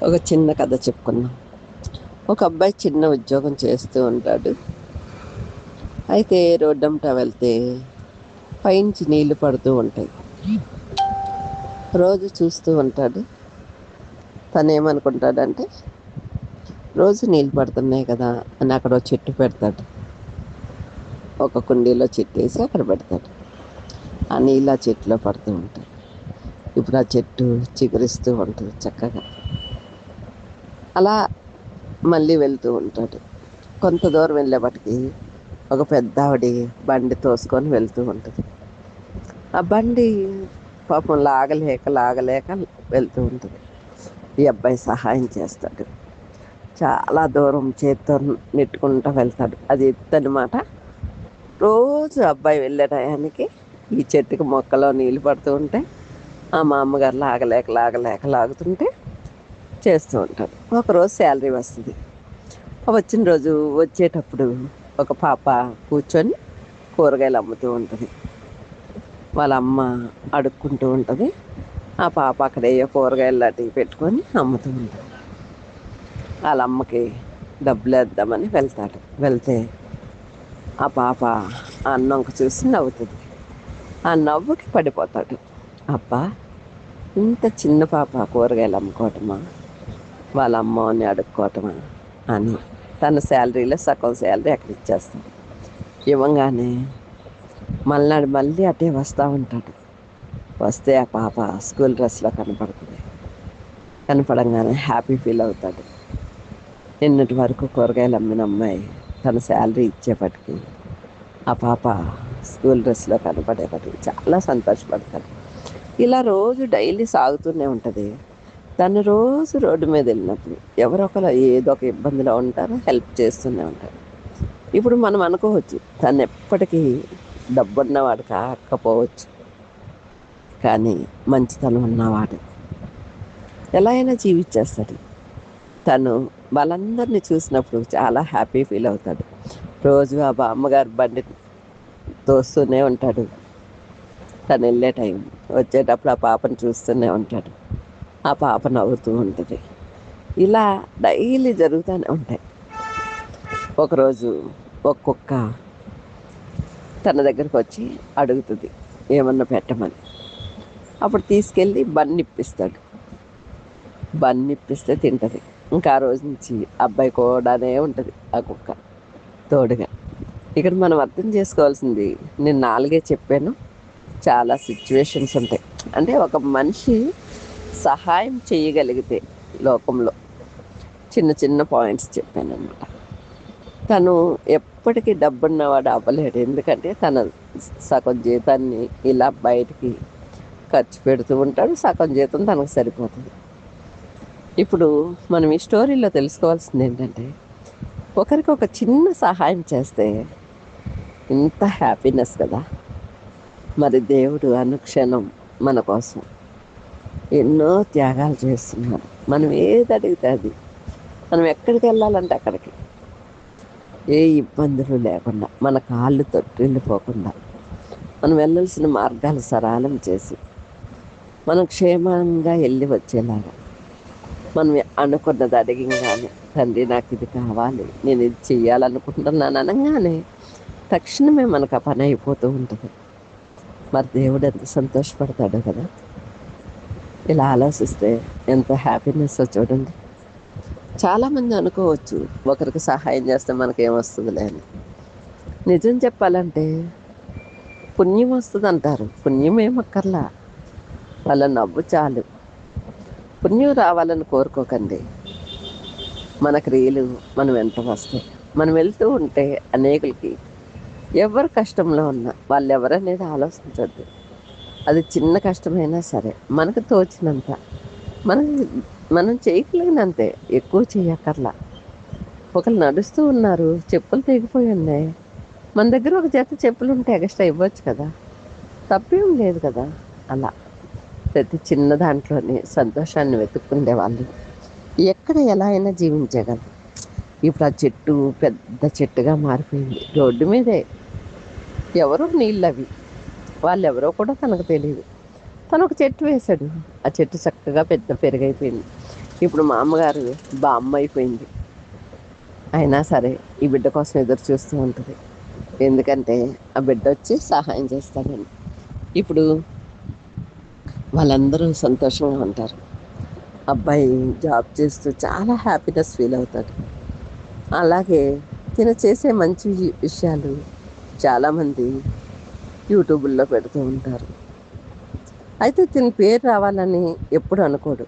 ఒక చిన్న కథ చెప్పుకున్నాం. ఒక అబ్బాయి చిన్న ఉద్యోగం చేస్తూ ఉంటాడు. అయితే రోడ్డంతా వెళ్తే పైనుంచి నీళ్లు పడుతూ ఉంటాయి. రోజు చూస్తూ ఉంటాడు. తను ఏమనుకుంటాడంటే, రోజు నీళ్ళు పడుతున్నాయి కదా అని అక్కడ ఒక చెట్టు పెడతాడు. ఒక కుండీలో చెట్టు వేసి అక్కడ పెడతాడు. ఆ నీళ్ళు ఆ చెట్టులో పడుతూ ఉంటాయి. ఇప్పుడు ఆ చెట్టు చిగురిస్తూ ఉంటుంది చక్కగా. అలా మళ్ళీ వెళ్తూ ఉంటాడు. కొంత దూరం వెళ్ళేపటికి ఒక పెద్ద ఆవిడ బండి తోసుకొని వెళ్తూ ఉంటుంది. ఆ బండి పాపం లాగలేక వెళ్తూ ఉంటుంది. ఈ అబ్బాయి సహాయం చేస్తాడు. చాలా దూరం చేత్తో నెట్టుకుంటూ వెళ్తాడు. అది ఎత్తు అనమాట. రోజు అబ్బాయి వెళ్ళే టయానికి ఈ చెట్టుకి మొక్కలో నీళ్ళు పడుతూ ఉంటే మా అమ్మగారు లాగుతుంటే చేస్తూ ఉంటాడు. ఒకరోజు శాలరీ వస్తుంది. వచ్చిన రోజు వచ్చేటప్పుడు ఒక పాప కూర్చొని కూరగాయలు అమ్ముతూ ఉంటుంది. వాళ్ళ అమ్మ అడుక్కుంటూ ఉంటుంది. ఆ పాప అక్కడ కూరగాయలు లాంటివి పెట్టుకొని అమ్ముతూ ఉంటుంది. వాళ్ళ అమ్మకి డబ్బులు వేద్దామని వెళ్తే ఆ పాప ఆ అన్నంకు చూసి నవ్వుతుంది. ఆ నవ్వుకి పడిపోతాడు. అబ్బా, ఇంత చిన్న పాప కూరగాయలు అమ్ముకోవటమా, వాళ్ళ అమ్మని అడుక్కోవటమా అని తన శాలరీలో సగం శాలరీ అక్కడ ఇచ్చేస్తాడు. ఇవ్వగానే మళ్ళీ అటే వస్తూ ఉంటాడు. వస్తే ఆ పాప స్కూల్ డ్రెస్లో కనపడంగానే హ్యాపీ ఫీల్ అవుతాడు. నిన్నటి వరకు కూరగాయలు అమ్మిన అమ్మాయి తన శాలరీ ఇచ్చేపటికి ఆ పాప స్కూల్ డ్రెస్లో కనపడేపటికి చాలా సంతోషపడతాడు. ఇలా రోజు డైలీ సాగుతూనే ఉంటుంది. తను రోజు రోడ్డు మీద వెళ్ళినప్పుడు ఎవరొకరు ఏదో ఒక ఇబ్బందిలో ఉంటారో హెల్ప్ చేస్తూనే ఉంటారు. ఇప్పుడు మనం అనుకోవచ్చు, తను ఎప్పటికీ డబ్బున్నవాడు కాకపోవచ్చు, కానీ మంచితనం ఉన్నవాడు. ఎలా అయినా జీవించేస్తాడు. తను వాళ్ళందరినీ చూసినప్పుడు చాలా హ్యాపీ ఫీల్ అవుతాడు. రోజు ఆ అమ్మగారు బండి తోస్తూనే ఉంటాడు. తను వెళ్ళే టైం వచ్చేటప్పుడు ఆ పాపను చూస్తూనే ఉంటాడు. ఆ పాప నవ్వుతూ ఉంటుంది. ఇలా డైలీ జరుగుతూనే ఉంటాయి. ఒకరోజు ఒక కుక్క తన దగ్గరకు వచ్చి అడుగుతుంది ఏమన్నా పెట్టమని. అప్పుడు తీసుకెళ్ళి బన్నిప్పిస్తాడు. బన్నిప్పిస్తే తింటుంది. ఇంకా ఆ రోజు నుంచి అబ్బాయి కూడానే ఉంటుంది ఆ కుక్క తోడుగా. ఇక్కడ మనం అర్థం చేసుకోవాల్సింది, నేను 4 చెప్పాను, చాలా సిచ్యువేషన్స్ ఉంటాయి. అంటే ఒక మనిషి సహాయం చేయగలిగితే లోకంలో చిన్న చిన్న పాయింట్స్ చెప్పాను అనమాట. తను ఎప్పటికీ డబ్బున్నవాడు అవ్వలేడు. ఎందుకంటే తన సగం జీతాన్ని ఇలా బయటికి ఖర్చు పెడుతూ ఉంటాడు. సగం జీతం తనకు సరిపోతుంది. ఇప్పుడు మనం ఈ స్టోరీలో తెలుసుకోవాల్సింది ఏంటంటే, ఒకరికి ఒక చిన్న సహాయం చేస్తే ఇంత హ్యాపీనెస్ కదా. మరి దేవుడు అనుక్షణం మన కోసం ఎన్నో త్యాగాలు చేస్తున్నాడు. మనం ఏది అడిగితే అది, మనం ఎక్కడికి వెళ్ళాలంటే అక్కడికి, ఏ ఇబ్బందులు లేకుండా, మన కాళ్ళు తొట్టిల్లిపోకుండా, మనం వెళ్ళాల్సిన మార్గాలు సరళం చేసి మనం క్షేమంగా వెళ్ళి వచ్చేలాగా, మనం అనుకున్నది అడిగింగానే తండ్రి నాకు ఇది కావాలి, నేను ఇది చెయ్యాలనుకుంటున్నాను అనగానే తక్షణమే మనకు ఆ పని అయిపోతూ ఉంటుంది. మరి దేవుడు ఎంత సంతోషపడతాడో కదా. ఇలా ఆలోచిస్తే ఎంత హ్యాపీనెస్ చూడండి. చాలామంది అనుకోవచ్చు, ఒకరికి సహాయం చేస్తే మనకేమొస్తుందిలే అని. నిజం చెప్పాలంటే పుణ్యం వస్తుంది అంటారు. పుణ్యం ఏమక్కర్లా, వాళ్ళ నవ్వు చాలు. పుణ్యం రావాలని కోరుకోకండి. మన క్రియలు మనం ఎంత వస్తాయి. మనం వెళ్తూ ఉంటే అనేకులకి ఎవరు కష్టంలో ఉన్నా వాళ్ళు ఎవరనేది ఆలోచించద్దు. అది చిన్న కష్టమైనా సరే మనకు తోచినంత మనం మనం చేయగలిగినంతే, ఎక్కువ చేయక్కర్లా. ఒకరు నడుస్తూ ఉన్నారు, చెప్పులు తెగిపోయి ఉన్నాయి, మన దగ్గర ఒక జత చెప్పులు ఉంటే ఎక్స్ట్రా ఇవ్వచ్చు కదా, తప్పేం లేదు కదా. అలా ప్రతి చిన్న దాంట్లోనే సంతోషాన్ని వెతుక్కుండే వాళ్ళు ఎక్కడ ఎలా అయినా జీవించగలరు. ఇప్పుడు ఆ చెట్టు పెద్ద చెట్టుగా మారిపోయింది రోడ్డు మీదే. ఎవరో నీళ్ళు అవి, వాళ్ళు ఎవరో కూడా తనకు తెలియదు. తను ఒక చెట్టు వేశాడు. ఆ చెట్టు చక్కగా పెద్ద పెరుగైపోయింది. ఇప్పుడు మా అమ్మగారు బామ్మ అయిపోయింది. అయినా సరే ఈ బిడ్డ కోసం ఎదురు చూస్తూ ఉంటుంది. ఎందుకంటే ఆ బిడ్డ వచ్చి సహాయం చేస్తాడని. ఇప్పుడు వాళ్ళందరూ సంతోషంగా ఉంటారు. అబ్బాయి జాబ్ చేస్తూ చాలా హ్యాపీనెస్ ఫీల్ అవుతాడు. అలాగే తిన చేసే మంచి విషయాలు చాలామంది యూట్యూబుల్లో పెడుతూ ఉంటారు. అయితే తిని పేరు రావాలని ఎప్పుడు అనుకోడు.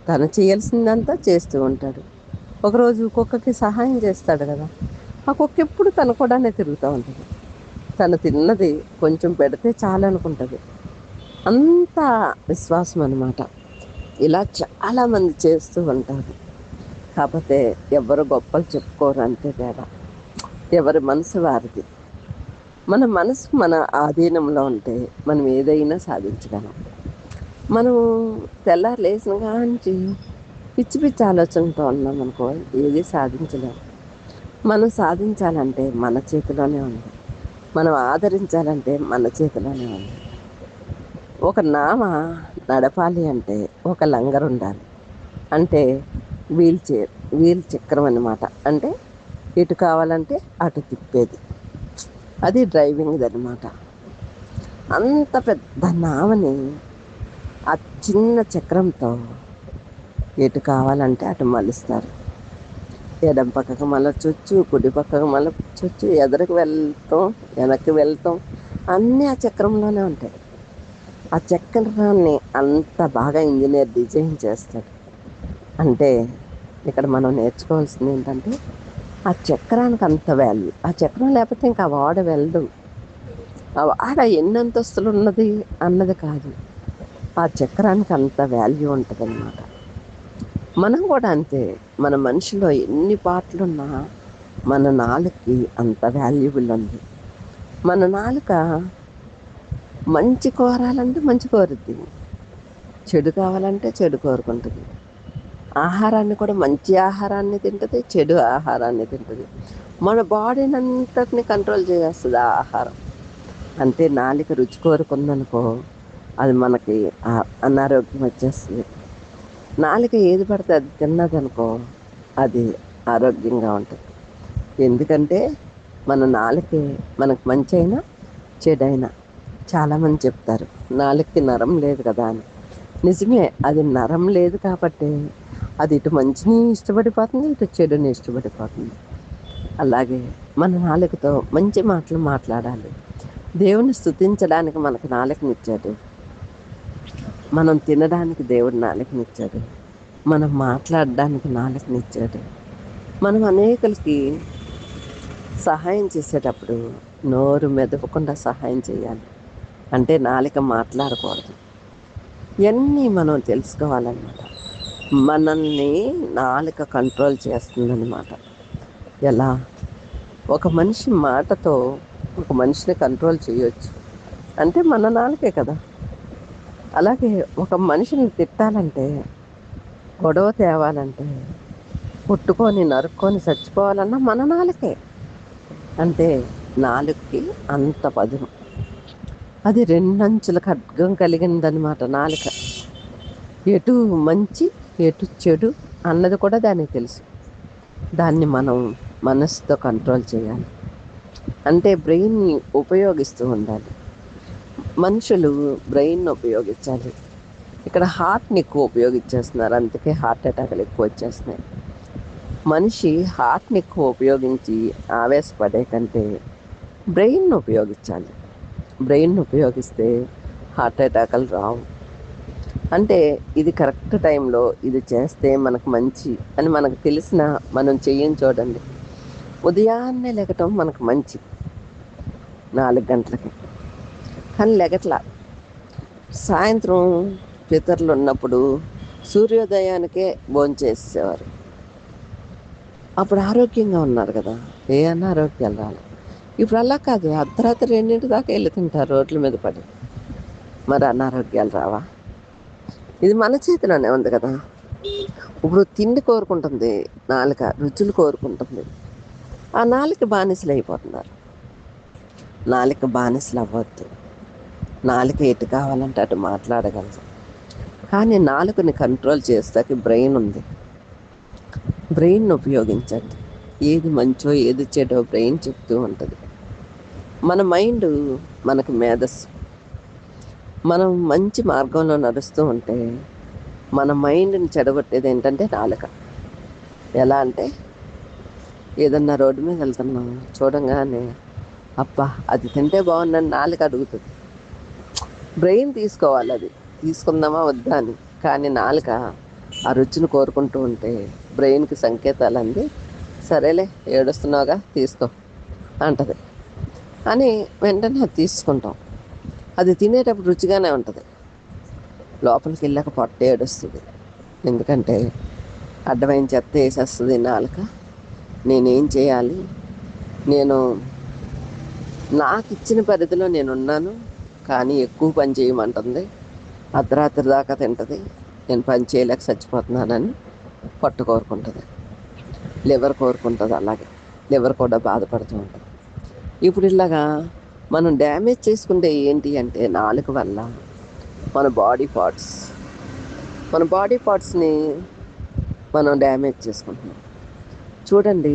తను చేయాల్సిందంతా చేస్తూ ఉంటాడు. ఒకరోజు కుక్కకి సహాయం చేస్తాడు కదా, ఆ కుక్క ఎప్పుడు తన కూడానే తిరుగుతూ ఉంటుంది. తను తిన్నది కొంచెం పెడితే చాలనుకుంటుంది. అంత విశ్వాసం అన్నమాట. ఇలా చాలామంది చేస్తూ ఉంటారు. కాకపోతే ఎవరు గొప్పలు చెప్పుకోరు, అంతే తేడా. ఎవరి మనసు వారిది. మన మనసు మన ఆధీనంలో ఉంటే మనం ఏదైనా సాధించగలం. మనం తెల్లారు లేచిన కాంచి పిచ్చి పిచ్చి ఆలోచనతో ఉన్నాం అనుకో, ఏది సాధించలేం. మనం సాధించాలంటే మన చేతిలోనే ఉంది. మనం ఆదరించాలంటే మన చేతిలోనే ఉంది. ఒక నామ నడపాలి అంటే ఒక లంగర్ ఉండాలి. అంటే వీల్ చైర్, వీల్ చక్రం అన్నమాట. అంటే ఎటు కావాలంటే అటు తిప్పేది, అది డ్రైవింగ్ అనమాట. అంత పెద్ద నామని ఆ చిన్న చక్రంతో ఎటు కావాలంటే అటు మలుస్తారు. ఎడం పక్కకు మలచొచ్చు, కుడి పక్కకు మలచొచ్చు, ఎదరికి వెళ్తాం, వెనక్కి వెళ్తాం, అన్నీ ఆ చక్రంలోనే ఉంటాయి. ఆ చక్రాన్ని అంత బాగా ఇంజనీర్ డిజైన్ చేస్తాడు. అంటే ఇక్కడ మనం నేర్చుకోవాల్సింది ఏంటంటే, ఆ చక్రానికి అంత వాల్యూ. ఆ చక్రం లేకపోతే ఇంకా ఆ వాడ వెళ్ళదు. ఆ వాడ ఎన్ని అంతస్తులు ఉన్నది అన్నది కాదు, ఆ చక్రానికి అంత వాల్యూ ఉంటుంది అన్నమాట. మనం కూడా అంతే. మన మనిషిలో ఎన్ని పాటలున్నా మన నాలుకకి అంత వాల్యుబుల్ ఉంది. మన నాలుక మంచి కోరాలంటే మంచి కోరుద్ది, చెడు కావాలంటే చెడు కోరుకుంటుంది. ఆహారాన్ని కూడా మంచి ఆహారాన్ని తింటుంది, చెడు ఆహారాన్ని తింటుంది. మన బాడీని అంతటిని కంట్రోల్ చేసేస్తుంది ఆ ఆహారం. అంతే నాలుక రుచి కోరుకుందనుకో, అది మనకి అనారోగ్యం వచ్చేస్తుంది. నాలుక ఏది పడితే అది తిన్నదనుకో, అది ఆరోగ్యంగా ఉంటుంది. ఎందుకంటే మన నాలుకే మనకు మంచి అయినా చెడైనా. చాలామంది చెప్తారు నాలుగుకి నరం లేదు కదా అని. నిజమే, అది నరం లేదు కాబట్టి అది ఇటు మంచిని ఇష్టపడిపోతుంది, ఇటు చెడుని ఇష్టపడిపోతుంది. అలాగే మన నాలుకతో మంచి మాటలు మాట్లాడాలి. దేవుని స్తుతించడానికి మనకు నాలుకనిచ్చాడు. మనం తినడానికి దేవుడు నాలుకనిచ్చాడు. మనం మాట్లాడడానికి నాలుకనిచ్చాడు. మనం అనేకులకి సహాయం చేసేటప్పుడు నోరు మెదపకుండా సహాయం చేయాలి. అంటే నాలుక మాట్లాడకూడదు. ఇవన్నీ మనం తెలుసుకోవాలన్నమాట. మనల్ని నాలుక కంట్రోల్ చేస్తుందన్నమాట. ఎలా? ఒక మనిషి మాటతో ఒక మనిషిని కంట్రోల్ చేయొచ్చు అంటే మన నాలుకే కదా. అలాగే ఒక మనిషిని తిట్టాలంటే, గొడవ తేవాలంటే, కొట్టుకొని నరుక్కొని చచ్చిపోవాలన్నా మన నాలుకే. అంటే నాలుగుకి అంత పదును. అది రెండంచుల ఖడ్గం కలిగిందనమాట నాలుక. ఎటు మంచి ఎటు చెడు అన్నది కూడా దానికి తెలుసు. దాన్ని మనం మనసుతో కంట్రోల్ చేయాలి. అంటే బ్రెయిన్ని ఉపయోగిస్తూ ఉండాలి. మనుషులు బ్రెయిన్ ఉపయోగించాలి. ఇక్కడ హార్ట్ని ఎక్కువ ఉపయోగించేస్తున్నారు, అందుకే హార్ట్ అటాక్లు ఎక్కువ వచ్చేస్తున్నాయి. మనిషి హార్ట్ని ఎక్కువ ఉపయోగించి ఆవేశపడే కంటే బ్రెయిన్ ఉపయోగించాలి. బ్రెయిన్ ఉపయోగిస్తే హార్ట్ అటాక్లు రావు. అంటే ఇది కరెక్ట్ టైంలో ఇది చేస్తే మనకు మంచి అని మనకు తెలిసిన మనం చెయ్యని చూడండి. ఉదయాన్నే లెగటం మనకు మంచి 4 గంటలకి, కానీ లెగట్లా. సాయంత్రం పితరులు ఉన్నప్పుడు సూర్యోదయానికే భోంచేసేవారు. అప్పుడు ఆరోగ్యంగా ఉన్నారు కదా, ఏ అనారోగ్యాలు రాలేదు. ఇప్పుడు అలా కాదు, అర్ధరాత్రి 2 దాకా వెళ్ళి తింటారు రోడ్ల మీద పడి. మరి అనారోగ్యాలు రావా? ఇది మన చేతిలోనే ఉంది కదా. ఇప్పుడు తిండి కోరుకుంటుంది నాలుక, రుచులు కోరుకుంటుంది. ఆ నాలుక బానిసలు అయిపోతున్నారు. నాలుక బానిసలు అవ్వద్దు. నాలుక ఎటు కావాలంటే అటు మాట్లాడగలదు. కానీ నాలుకని కంట్రోల్ చేస్తాకి బ్రెయిన్ ఉంది. బ్రెయిన్ ఉపయోగించండి. ఏది మంచో ఏది చెడో బ్రెయిన్ చెప్తూ ఉంటుంది. మన మైండ్ మనకు మేధస్సు. మనం మంచి మార్గంలో నడుస్తూ ఉంటే మన మైండ్ని చెడగొట్టేది ఏంటంటే నాలుక. ఎలా అంటే ఏదన్నా రోడ్డు మీద వెళ్తున్నాం, చూడంగానే అబ్బా అది తింటే బాగుందని నాలుక అడుగుతుంది. బ్రెయిన్ తీసుకోవాలి, అది తీసుకుందామా వద్దా అని. కానీ నాలుక ఆ రుచిని కోరుకుంటూ ఉంటే బ్రెయిన్కి సంకేతాలు అంది, సరేలే ఏడుస్తున్నావుగా తీసుకో అంటది అని వెంటనే అది తీసుకుంటాం. అది తినేటప్పుడు రుచిగానే ఉంటుంది, లోపలికి వెళ్ళాక పొట్ట ఏడుస్తుంది. ఎందుకంటే అడ్డమైన చెత్త వేసేస్తుంది నాలుక. నేనేం చేయాలి, నేను నాకు ఇచ్చిన పరిధిలో నేనున్నాను, కానీ ఎక్కువ పని చేయమంటుంది. అర్ధరాత్రి దాకా తింటుంది, నేను పని చేయలేక చచ్చిపోతున్నానని పొట్ట కోరుకుంటుంది. లివర్ కోరుకుంటుంది, అలాగే లివర్ కూడా బాధపడుతూ ఉంటుంది. ఇప్పుడు ఇలాగా మనం డ్యామేజ్ చేసుకుంటే ఏంటి అంటే నాలుక వల్ల మన బాడీ పార్ట్స్ని మనం డ్యామేజ్ చేసుకుంటున్నాం. చూడండి,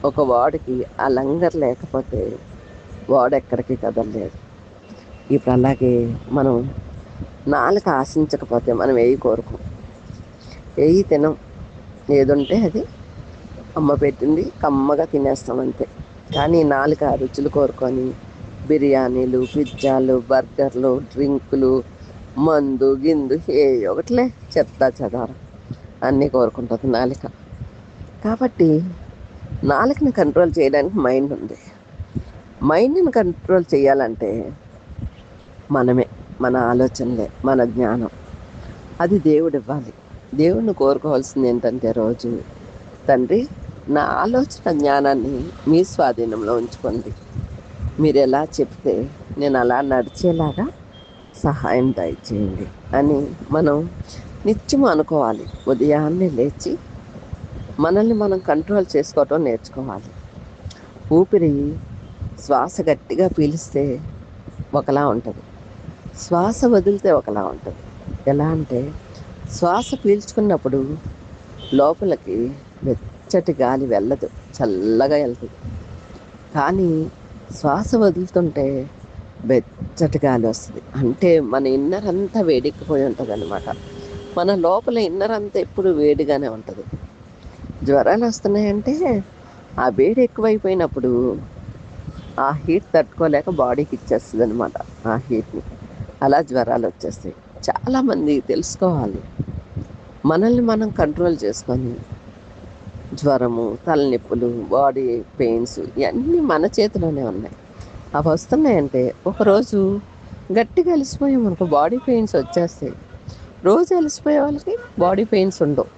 ఒక వాడికి ఆ లంగర్ లేకపోతే వాడు ఎక్కడికి కదలలేడు. ఇప్పుడు అలాగే మనం నాలుక ఆశించకపోతే మనం ఏవి కోరుకోం, ఏవి తినం. ఏదుంటే అది అమ్మ పెట్టింది కమ్మగా తినేస్తాం అంతే. కానీ నాలుక రుచులు కోరుకొని బిర్యానీలు, పిజ్జాలు, బర్గర్లు, డ్రింకులు, మందు గిందు ఏ ఒకటిలే చెత్త చెదారం అన్నీ కోరుకుంటుంది నాలుక. కాబట్టి నాలుకని కంట్రోల్ చేయడానికి మైండ్ ఉంది. మైండ్ని కంట్రోల్ చేయాలంటే మనమే, మన ఆలోచనలే, మన జ్ఞానం, అది దేవుడు ఇవ్వాలి. దేవుడిని కోరుకోవాల్సింది ఏంటంటే రోజు, తండ్రి నా ఆలోచన జ్ఞానాన్ని మీ స్వాధీనంలో ఉంచుకోండి, మీరు ఎలా చెప్తే నేను అలా నడిచేలాగా సహాయం దయచేయండి అని మనం నిత్యం అనుకోవాలి. ఉదయాన్నే లేచి మనల్ని మనం కంట్రోల్ చేసుకోవటం నేర్చుకోవాలి. ఊపిరి శ్వాస గట్టిగా పీలిస్తే ఒకలా ఉంటుంది, శ్వాస వదిలితే ఒకలా ఉంటుంది. ఎలా అంటే శ్వాస పీల్చుకున్నప్పుడు లోపలికి వెచ్చటి గాలి వెళ్ళదు, చల్లగా వెళ్తుంది. కానీ శ్వాస వదులుతుంటే వెచ్చటి గాలి వస్తుంది. అంటే మన ఇన్నర్ అంతా వేడెక్కిపోయి ఉంటుంది అనమాట. మన లోపల ఇన్నర్ అంతా ఎప్పుడు వేడిగానే ఉంటుంది. జ్వరాలు వస్తున్నాయంటే ఆ వేడి ఎక్కువైపోయినప్పుడు ఆ హీట్ తట్టుకోలేక బాడీకి ఇచ్చేస్తుంది అనమాట ఆ హీట్ని. అలా జ్వరాలు వచ్చేస్తాయి. చాలామంది తెలుసుకోవాలి, మనల్ని మనం కంట్రోల్ చేసుకొని జ్వరము, తలనొప్పులు, బాడీ పెయిన్స్ ఇవన్నీ మన చేతిలోనే ఉన్నాయి. అవి వస్తున్నాయంటే ఒకరోజు గట్టిగా అలసిపోయాం మనకు బాడీ పెయిన్స్ వచ్చేస్తాయి. రోజు అలసిపోయే వాళ్ళకి బాడీ పెయిన్స్ ఉండవు.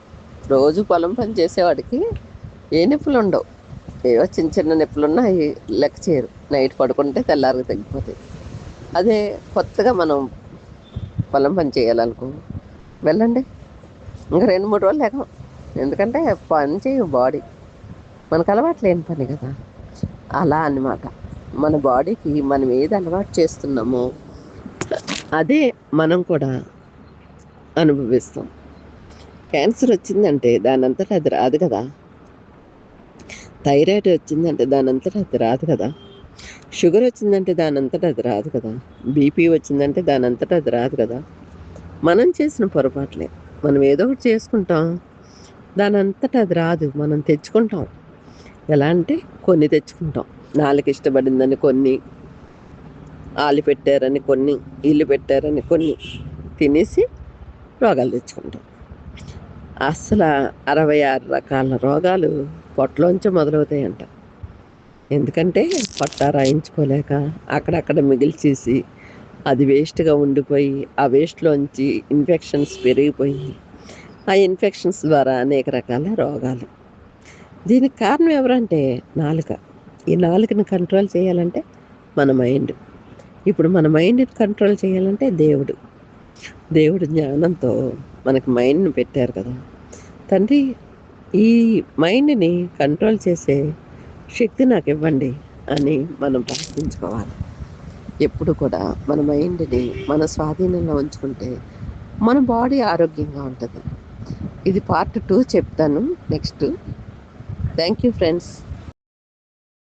రోజు పొలం పని చేసేవాడికి ఏ నొప్పులు ఉండవు. ఏవో చిన్న చిన్న నొప్పులు ఉన్నాయి, లెక్క చేయరు. నైట్ పడుకుంటే తెల్లారికి తగ్గిపోతాయి. అదే కొత్తగా మనం పొలం పని చేయాలనుకో, వెళ్ళండి, ఇంకా 2-3 రోజులు లేక. ఎందుకంటే పని చేయవు బాడీ, మనకు అలవాటు లేని పని కదా. అలా అన్నమాట, మన బాడీకి మనం ఏది అలవాటు చేస్తున్నామో అదే మనం కూడా అనుభవిస్తాం. క్యాన్సర్ వచ్చిందంటే దాని అంతటా అది రాదు కదా. థైరాయిడ్ వచ్చిందంటే దాని అంతటా అది రాదు కదా. షుగర్ వచ్చిందంటే దాని అంతటా అది రాదు కదా. బీపీ వచ్చిందంటే దాని అంతటా అది రాదు కదా. మనం చేసిన పొరపాట్లే. మనం ఏదో ఒకటి చేసుకుంటాం, దాని అంతటా అది రాదు, మనం తెచ్చుకుంటాం. ఎలా అంటే కొన్ని తెచ్చుకుంటాం. నాలుగు ఇష్టపడిందని కొన్ని, ఆలు పెట్టారని కొన్ని, ఇల్లు పెట్టారని కొన్ని తినేసి రోగాలు తెచ్చుకుంటాం. అసలు 66 రకాల రోగాలు పొట్టలోంచి మొదలవుతాయంట. ఎందుకంటే పొట్ట రాయించుకోలేక అక్కడక్కడ మిగిల్చేసి అది వేస్ట్గా ఉండిపోయి ఆ వేస్ట్లోంచి ఇన్ఫెక్షన్స్ పెరిగిపోయి ఆ ఇన్ఫెక్షన్స్ ద్వారా అనేక రకాల రోగాలు. దీనికి కారణం ఎవరంటే నాలుక. ఈ నాలుకని కంట్రోల్ చేయాలంటే మన మైండ్. ఇప్పుడు మన మైండ్ని కంట్రోల్ చేయాలంటే దేవుడు జ్ఞానంతో మనకి మైండ్ని పెట్టారు కదా. తండ్రి, ఈ మైండ్ని కంట్రోల్ చేసే శక్తి నాకు ఇవ్వండి అని మనం ప్రార్థించుకోవాలి. ఎప్పుడు కూడా మన మైండ్ని మన స్వాధీనంలో ఉంచుకుంటే మన బాడీ ఆరోగ్యంగా ఉంటుంది. ఇది పార్ట్ 2 చెప్తాను నెక్స్ట్. Thank you friends.